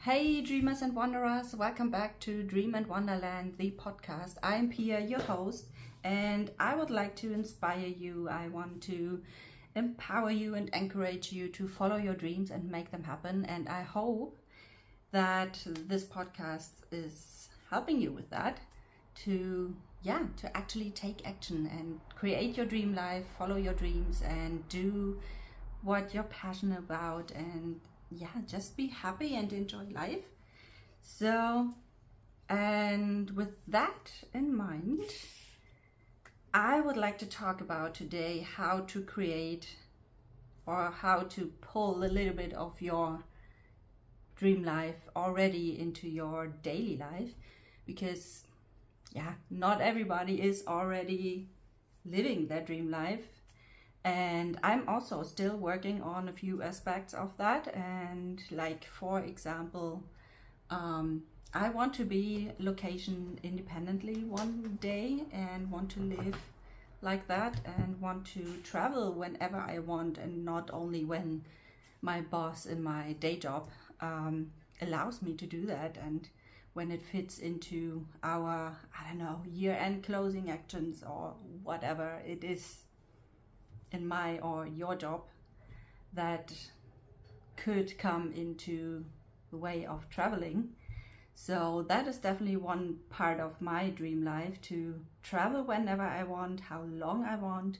Hey dreamers and wanderers, welcome back to Dream and Wanderland, the podcast. I'm Pia, your host, and I would like to inspire you. I want to empower you and encourage you to follow your dreams and make them happen. And I hope that this podcast is helping you with that to actually take action and create your dream life, follow your dreams and do what you're passionate about, and just be happy and enjoy life. So, and with that in mind, I would like to talk about today how to create or how to pull a little bit of your dream life already into your daily life, because not everybody is already living their dream life. And I'm also still working on a few aspects of that. And like, for example, I want to be location independently one day and want to live like that and want to travel whenever I want, and not only when my boss in my day job allows me to do that, and when it fits into our, year-end closing actions or whatever it is in my or your job that could come into the way of traveling. So that is definitely one part of my dream life, to travel whenever I want, how long I want,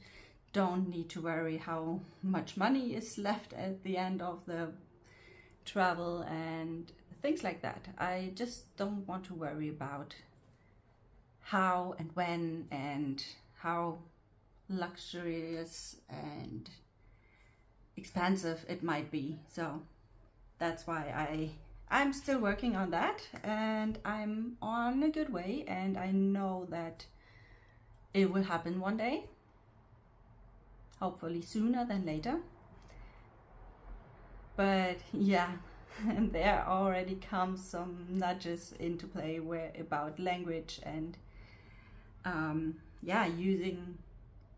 don't need to worry how much money is left at the end of the travel and things like that. I just don't want to worry about how and when and how luxurious and expensive it might be. So that's why I'm still working on that, and I'm on a good way, and I know that it will happen one day, hopefully sooner than later. But and there already comes some nudges into play about language and using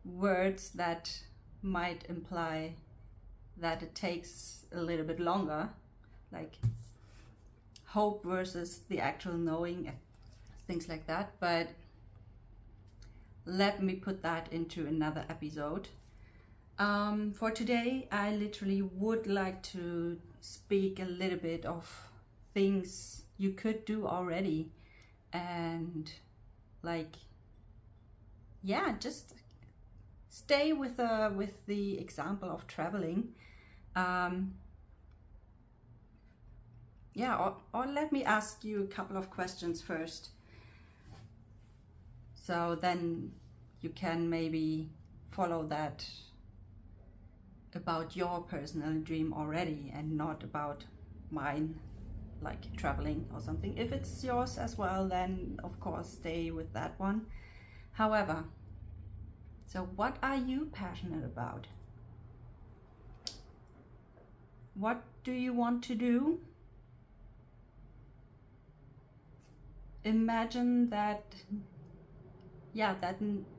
words that might imply that it takes a little bit longer, like hope versus the actual knowing, things like that. But let me put that into another episode. For today, I literally would like to speak a little bit of things you could do already, and just stay with the example of traveling. Or let me ask you a couple of questions first, so then you can maybe follow that about your personal dream already and not about mine, like traveling or something. If it's yours as well, then of course stay with that one. However, so what are you passionate about? What do you want to do? Imagine that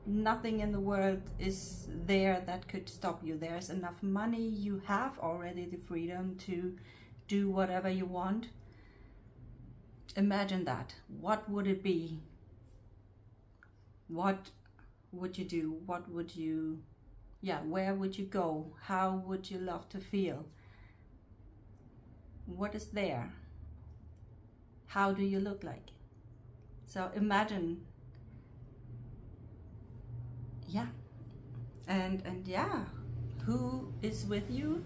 nothing in the world is there that could stop you. There's enough money, you have already the freedom to do whatever you want. Imagine that. What would it be? What would you do? What would you, where would you go? How would you love to feel? What is there? How do you look like? So imagine, and who is with you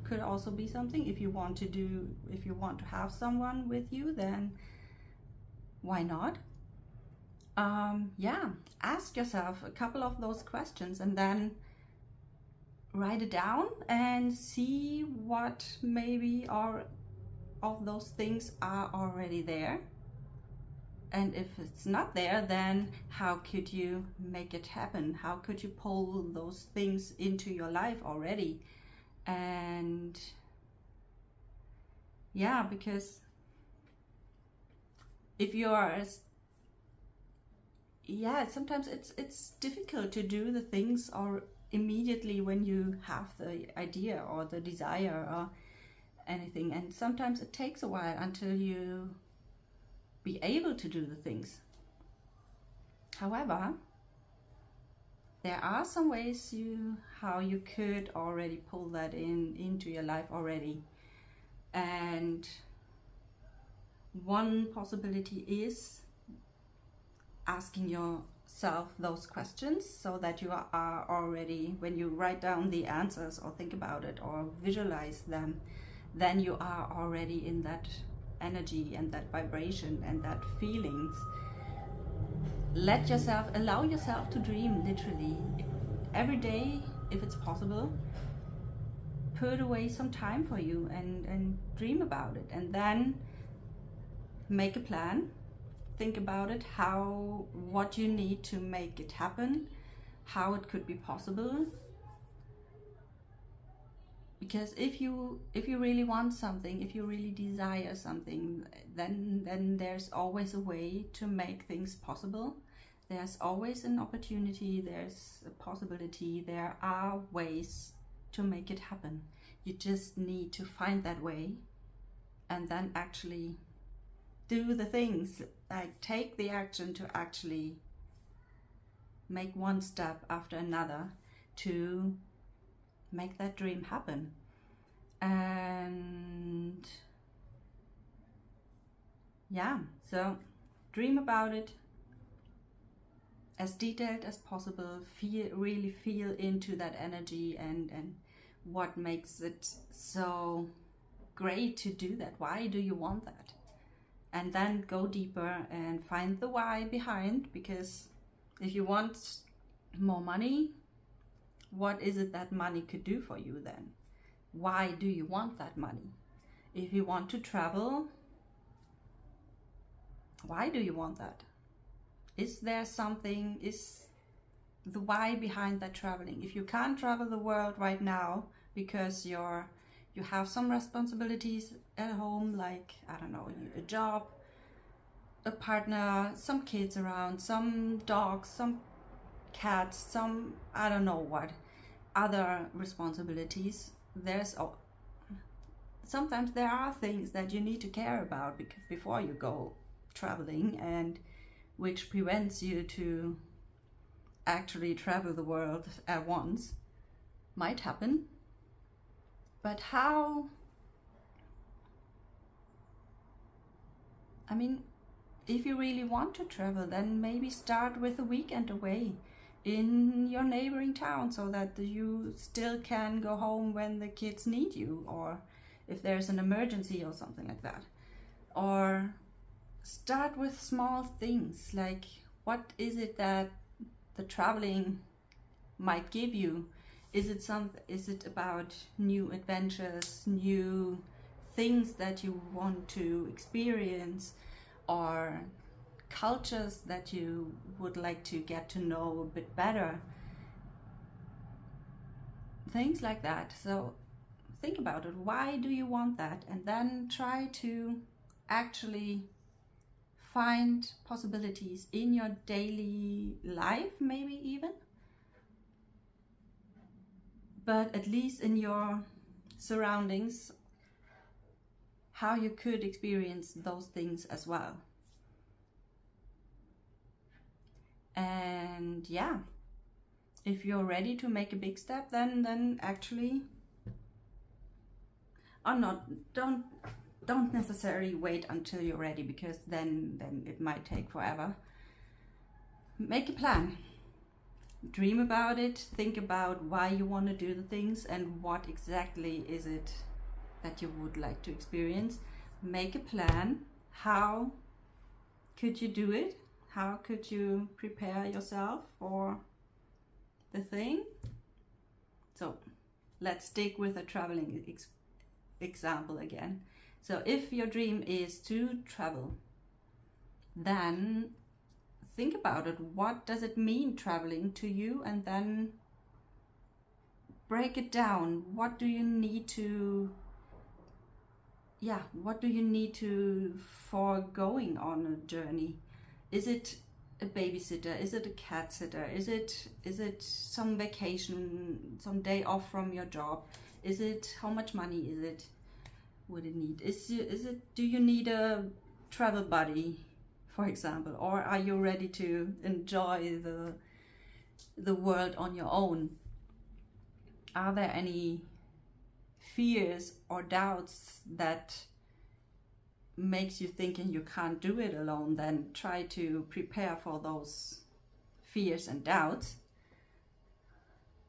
could also be something. If you want to have someone with you, then why not? Ask yourself a couple of those questions and then write it down and see what maybe of those things are already there. And if it's not there, then how could you make it happen? How could you pull those things into your life already? And because if you are sometimes it's difficult to do the things or immediately when you have the idea or the desire, anything. And sometimes it takes a while until you be able to do the things. However, there are some ways how you could already pull that into your life already. And one possibility is asking yourself those questions, so that you are already, when you write down the answers or think about it or visualize them, then you are already in that energy and that vibration and that feelings. Allow yourself to dream, literally. Every day, if it's possible, put away some time for you and dream about it. And then make a plan. Think about it, what you need to make it happen, how it could be possible. Because if you really want something, if you really desire something, then there's always a way to make things possible. There's always an opportunity, there's a possibility, there are ways to make it happen. You just need to find that way and then actually do the things, like take the action to actually make one step after another to make that dream happen. And yeah, so dream about it as detailed as possible. Really feel into that energy and what makes it so great to do that. Why do you want that? And then go deeper and find the why behind, because if you want more money, what is it that money could do for you then? Why do you want that money? If you want to travel, why do you want that? Is there something, is the why behind that traveling? If you can't travel the world right now because you have some responsibilities at home, like, I don't know, a job, a partner, some kids around, some dogs, some cats, some, I don't know what, other responsibilities. Sometimes there are things that you need to care about before you go traveling, and which prevents you to actually travel the world at once. Might happen. But how? I mean, if you really want to travel, then maybe start with a weekend away in your neighboring town, so that you still can go home when the kids need you, or if there's an emergency or something like that. Or start with small things, like what is it that the traveling might give you? Is it about new adventures, new things that you want to experience, or cultures that you would like to get to know a bit better? Things like that. So think about it. Why do you want that? And then try to actually find possibilities in your daily life, maybe even, but at least in your surroundings, how you could experience those things as well. And yeah, if you're ready to make a big step, then actually, or not, don't necessarily wait until you're ready, because then it might take forever. Make a plan. Dream about it. Think about why you want to do the things and what exactly is it that you would like to experience. Make a plan. How could you do it? How could you prepare yourself for the thing? So let's stick with a traveling example again. So if your dream is to travel, then think about it. What does it mean traveling to you? And then break it down. What do you need to, for going on a journey? Is it a babysitter? Is it a cat sitter? Is it some vacation, some day off from your job? Is it, how much money is it? would it need? Do you need a travel buddy, for example, or are you ready to enjoy the world on your own? Are there any fears or doubts that makes you thinking you can't do it alone? Then try to prepare for those fears and doubts.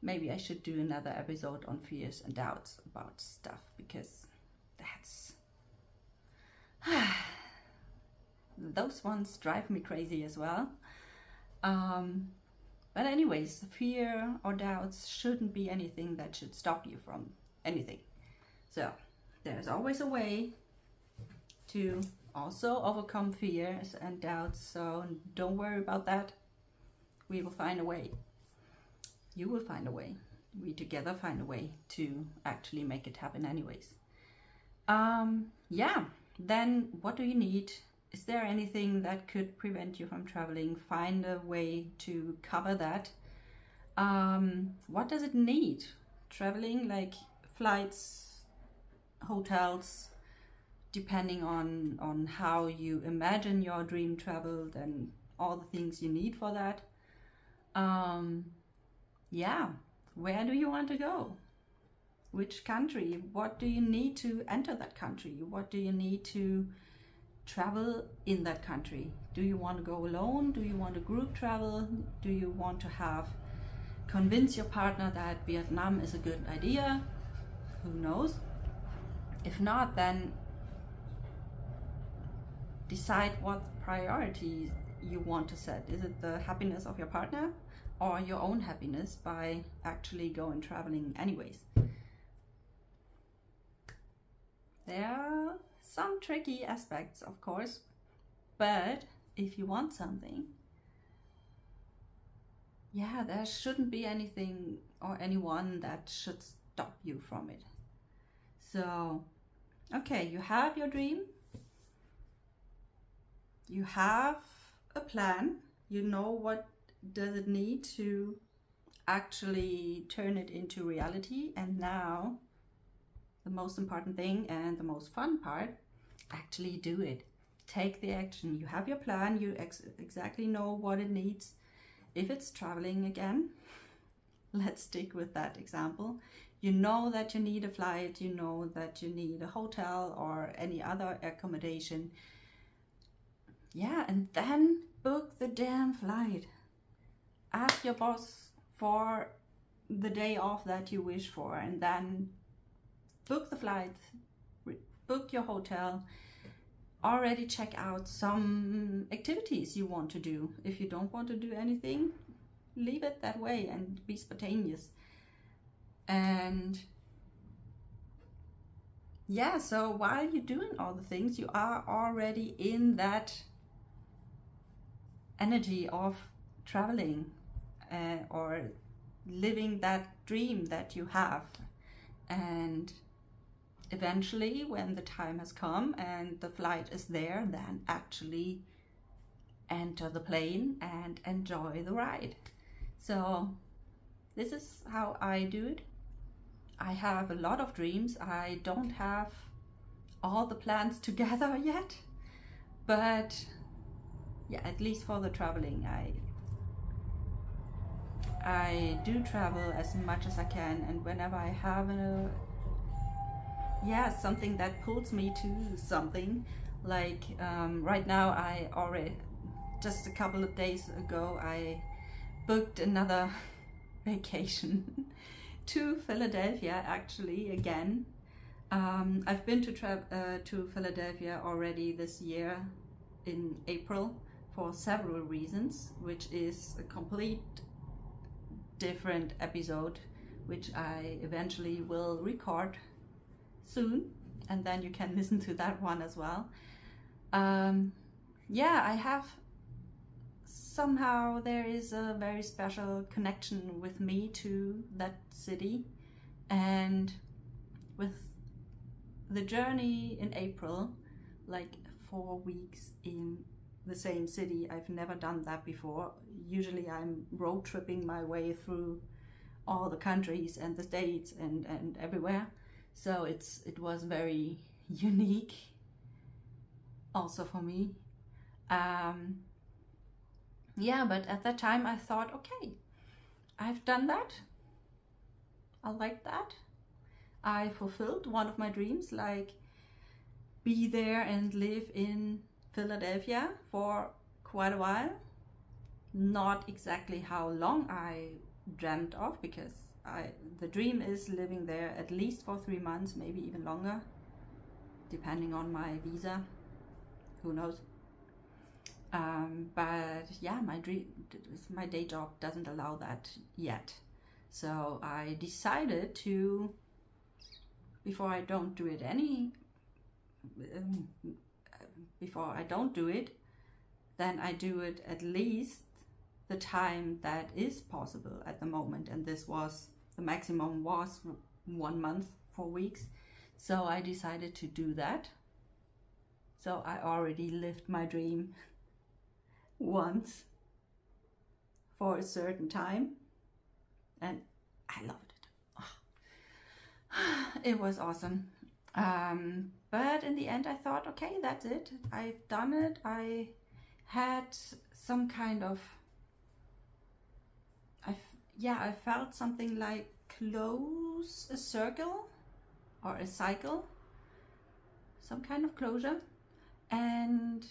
Maybe I should do another episode on fears and doubts about stuff, because that's those ones drive me crazy as well. But anyways, fear or doubts shouldn't be anything that should stop you from anything. So there's always a way to also overcome fears and doubts. So don't worry about that. We will find a way. You will find a way. We together find a way to actually make it happen anyways. Yeah, then what do you need? Is there anything that could prevent you from traveling? Find a way to cover that. What does it need? Traveling, like flights, hotels, depending on how you imagine your dream travel, then all the things you need for that. Yeah, where do you want to go? Which country? What do you need to enter that country? What do you need to travel in that country? Do you want to go alone? Do you want to group travel? Do you want to convince your partner that Vietnam is a good idea? Who knows? If not, then decide what priorities you want to set. Is it the happiness of your partner or your own happiness by actually going traveling anyways? There are some tricky aspects, of course, but if you want something, yeah, there shouldn't be anything or anyone that should stop you from it. So, okay, you have your dream, you have a plan, you know what does it need to actually turn it into reality, and now the most important thing and the most fun part, actually do it. Take the action. You have your plan, you exactly know what it needs. If it's traveling again, let's stick with that example. You know that you need a flight, you know that you need a hotel or any other accommodation. Yeah, and then book the damn flight. Ask your boss for the day off that you wish for, and then book the flight, book your hotel, already check out some activities you want to do. If you don't want to do anything, leave it that way and be spontaneous. And yeah, so while you're doing all the things, you are already in that energy of traveling or living that dream that you have. And eventually, when the time has come and the flight is there, then actually enter the plane and enjoy the ride. So this is how I do it. I have a lot of dreams. I don't have all the plans together yet, but yeah, at least for the traveling, I do travel as much as I can, and whenever I have something that pulls me to something, like right now, I already, just a couple of days ago, I booked another vacation to Philadelphia, actually, again. I've been to Philadelphia already this year in April for several reasons, which is a complete different episode, which I eventually will record soon, and then you can listen to that one as well. Yeah, I have somehow, there is a very special connection with me to that city, and with the journey in April, like 4 weeks in the same city. I've never done that before. Usually I'm road tripping my way through all the countries and the states and everywhere. So it was very unique also for me. Yeah, but at that time I thought, okay, I've done that. I like that. I fulfilled one of my dreams, like be there and live in Philadelphia for quite a while. Not exactly how long I dreamt of, because the dream is living there at least for 3 months, maybe even longer, depending on my visa. Who knows? But yeah, my day job doesn't allow that yet. So I decided to, before I don't do it, then I do it at least the time that is possible at the moment. And the maximum was 1 month, 4 weeks. So I decided to do that. So I already lived my dream once for a certain time, and I loved it. Oh. It was awesome. But in the end I thought, okay, that's it. I've done it. I had some kind of, I felt something like close a circle or a cycle, some kind of closure, and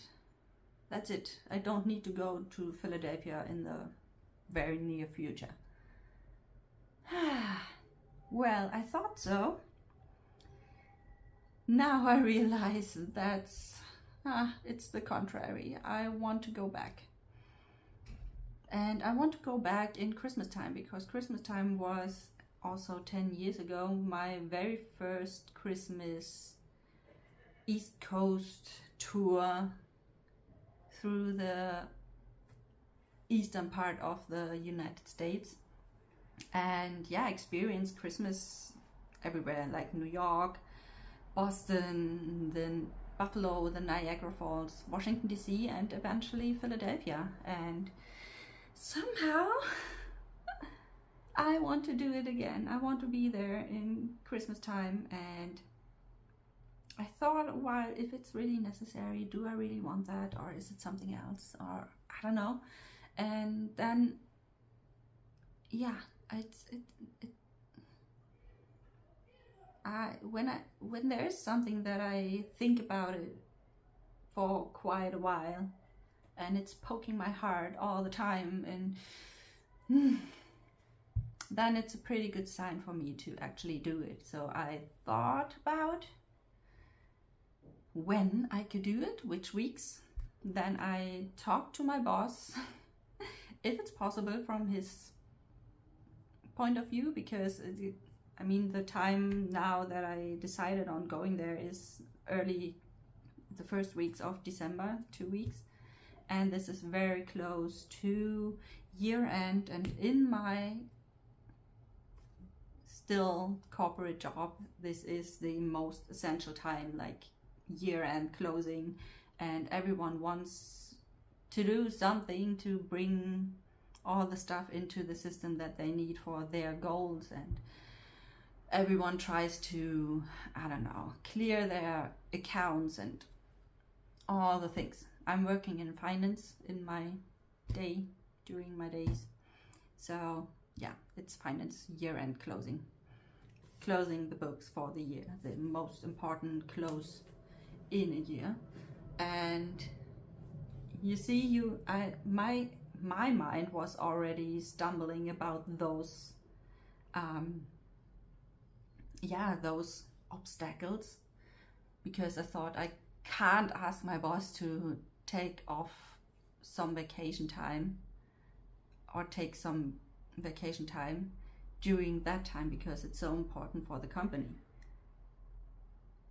that's it. I don't need to go to Philadelphia in the very near future. Well, I thought so. Now I realize it's the contrary. I want to go back. And I want to go back in Christmas time, because Christmas time was also 10 years ago, my very first Christmas East Coast tour through the eastern part of the United States. And yeah, experienced Christmas everywhere, like New York, Boston, then Buffalo, the Niagara Falls, Washington DC, and eventually Philadelphia. And somehow I want to do it again. I want to be there in Christmas time. And I thought, well, if it's really necessary, do I really want that, or is it something else, or I don't know. And then yeah, when there is something that I think about it for quite a while, and it's poking my heart all the time, and then it's a pretty good sign for me to actually do it. So I thought about when I could do it, which weeks. Then I talked to my boss if it's possible from his point of view, because I mean, the time now that I decided on going there is early, the first weeks of December, 2 weeks, and this is very close to year end, and in my still corporate job, this is the most essential time, like year end closing, and everyone wants to do something to bring all the stuff into the system that they need for their goals, and everyone tries to, I don't know, clear their accounts and all the things. I'm working in finance in my day, during my days. So yeah, it's finance year-end closing the books for the year, the most important close in a year. And you see, my mind was already stumbling about those those obstacles, because I thought I can't ask my boss to take off some vacation time, or take some vacation time during that time, because it's so important for the company.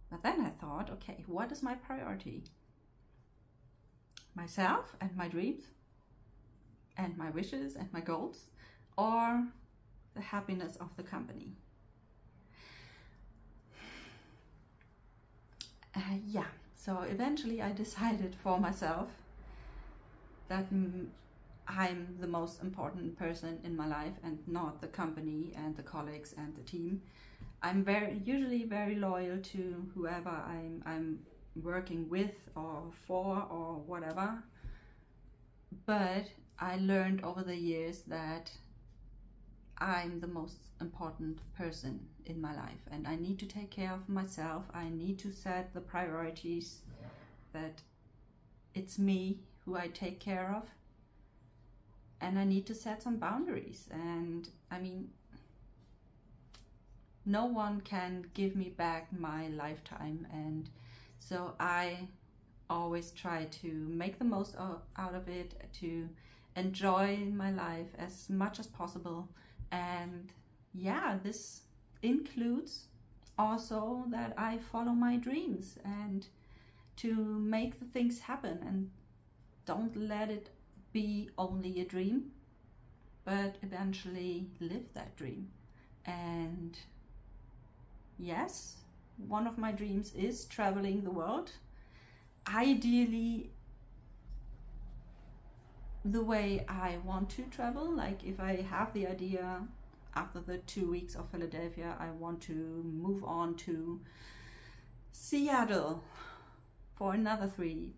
But then I thought, okay, what is my priority? Myself and my dreams and my wishes and my goals, or the happiness of the company? So eventually I decided for myself that I'm the most important person in my life, and not the company and the colleagues and the team. I'm usually very loyal to whoever I'm working with or for or whatever. But I learned over the years that I'm the most important person in my life, and I need to take care of myself. I need to set the priorities, that it's me who I take care of, and I need to set some boundaries. And I mean, no one can give me back my lifetime, and so I always try to make the most out of it, to enjoy my life as much as possible. And yeah, this includes also that I follow my dreams and to make the things happen, and don't let it be only a dream, but eventually live that dream. And yes, one of my dreams is traveling the world, ideally the way I want to travel. Like if I have the idea after the 2 weeks of Philadelphia, I want to move on to Seattle for another 3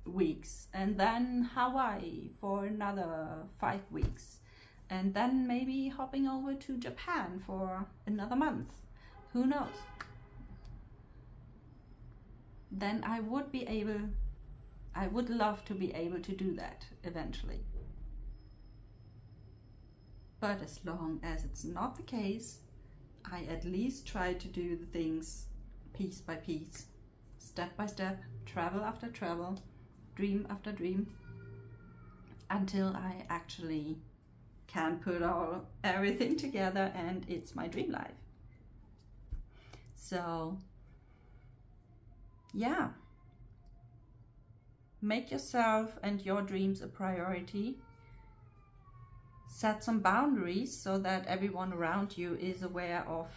weeks, and then Hawaii for another 5 weeks, and then maybe hopping over to Japan for another month. Who knows? Then I would love to be able to do that eventually. But as long as it's not the case, I at least try to do the things piece by piece, step by step, travel after travel, dream after dream, until I actually can put everything together and it's my dream life. So yeah, make yourself and your dreams a priority. Set some boundaries so that everyone around you is aware of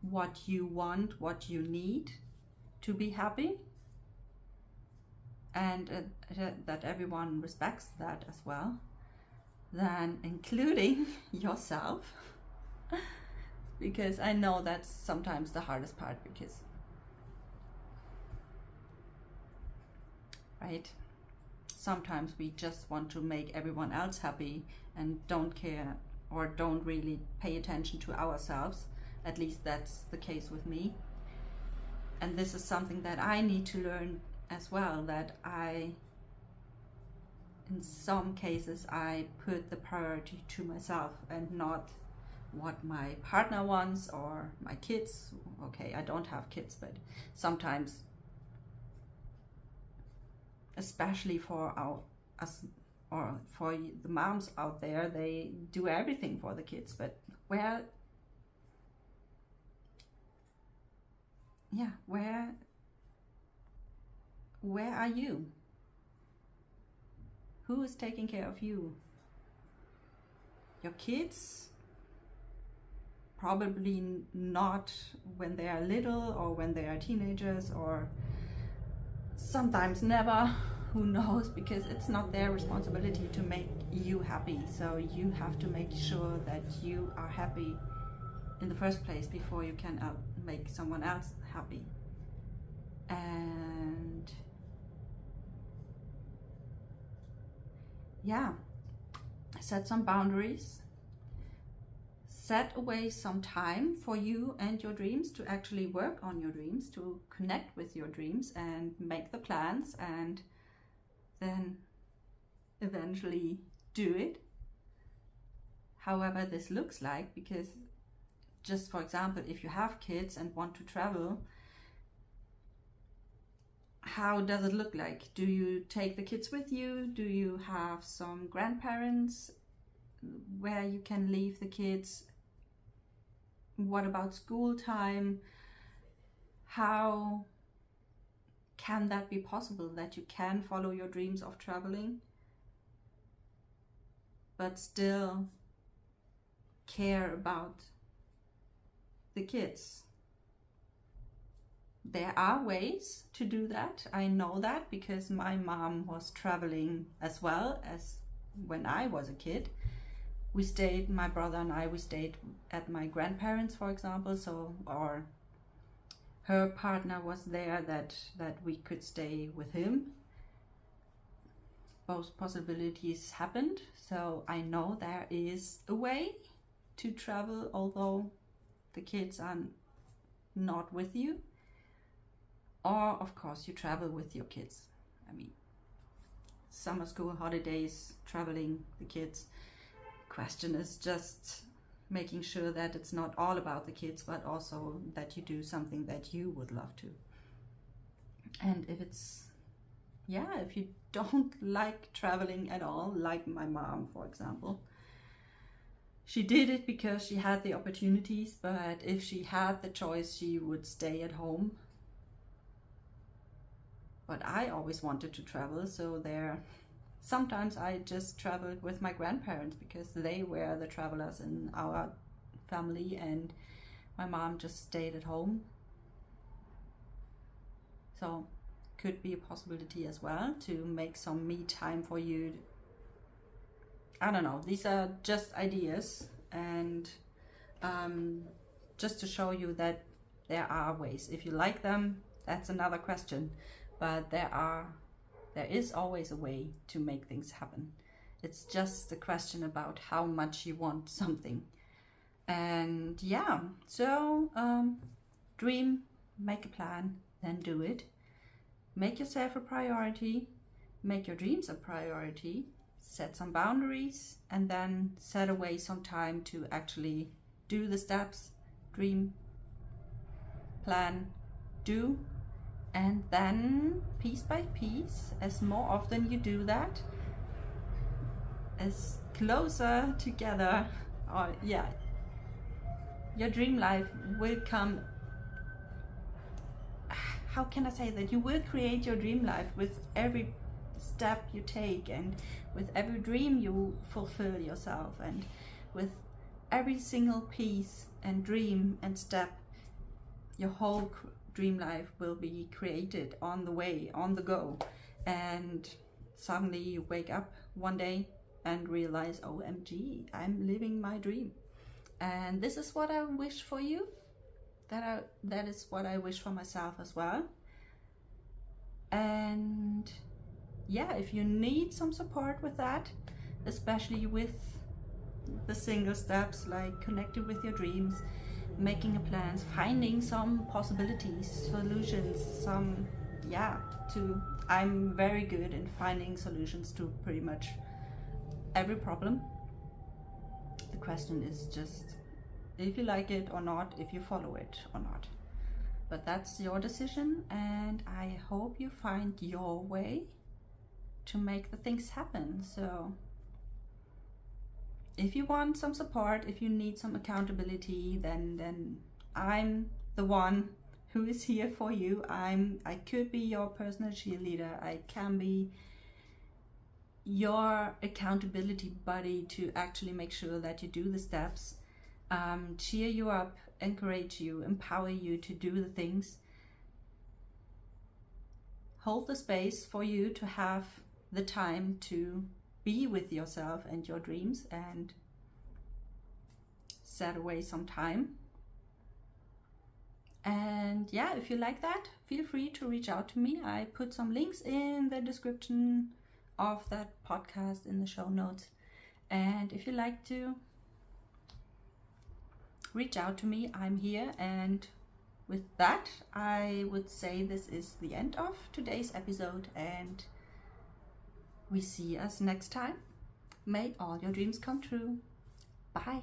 what you want, what you need to be happy, and that everyone respects that as well, then including yourself. Because I know that's sometimes the hardest part, because right, sometimes we just want to make everyone else happy and don't care or don't really pay attention to ourselves. At least that's the case with me. And this is something that I need to learn as well, that in some cases I put the priority to myself and not what my partner wants or my kids. Okay, I don't have kids, but sometimes, especially for us or for the moms out there, they do everything for the kids, but where are you? Who is taking care of you? Your kids? Probably not when they are little or when they are teenagers, or sometimes never. Who knows? Because it's not their responsibility to make you happy. So you have to make sure that you are happy in the first place before you can make someone else happy. And yeah, set some boundaries. Set away some time for you and your dreams, to actually work on your dreams, to connect with your dreams and make the plans, and then eventually do it. However this looks like, because just for example, if you have kids and want to travel, how does it look like? Do you take the kids with you? Do you have some grandparents where you can leave the kids? What about school time? How can that be possible, that you can follow your dreams of traveling but still care about the kids? There are ways to do that. I know that because my mom was traveling as well as when I was a kid, my brother and I, we stayed at my grandparents, for example, so, or her partner was there that we could stay with him. Both possibilities happened, so I know there is a way to travel, although the kids are not with you. Or, of course, you travel with your kids. I mean, summer school holidays, traveling the kids. Question is just making sure that it's not all about the kids, but also that you do something that you would love to. And if it's, yeah, if you don't like traveling at all, like my mom, for example, she did it because she had the opportunities, but if she had the choice, she would stay at home. But I always wanted to travel, so sometimes I just traveled with my grandparents because they were the travelers in our family, and my mom just stayed at home. So could be a possibility as well to make some me time for you. I don't know, these are just ideas, and just to show you that there are ways. If you like them, that's another question, but there is always a way to make things happen. It's just a question about how much you want something. And yeah, so dream, make a plan, then do it. Make yourself a priority, make your dreams a priority, set some boundaries, and then set away some time to actually do the steps, dream, plan, do. And then piece by piece, as more often you do that, as closer together, or yeah, your dream life will come. How can I say that? You will create your dream life with every step you take, and with every dream you fulfill yourself, and with every single piece and dream and step, your whole dream life will be created on the way, on the go. And suddenly you wake up one day and realize, OMG, I'm living my dream. And this is what I wish for you. That is what I wish for myself as well. And yeah, if you need some support with that, especially with the single steps, like connecting with your dreams, making a plans, finding some possibilities, solutions, I'm very good in finding solutions to pretty much every problem. The question is just if you like it or not, if you follow it or not. But that's your decision, and I hope you find your way to make the things happen. So if you want some support, if you need some accountability, then I'm the one who is here for you. I could be your personal cheerleader. I can be your accountability buddy to actually make sure that you do the steps, cheer you up, encourage you, empower you to do the things, hold the space for you to have the time to be with yourself and your dreams, and set away some time. And yeah, if you like that, feel free to reach out to me. I put some links in the description of that podcast in the show notes. And if you like to reach out to me, I'm here. And with that, I would say this is the end of today's episode, and we see us next time. May all your dreams come true. Bye.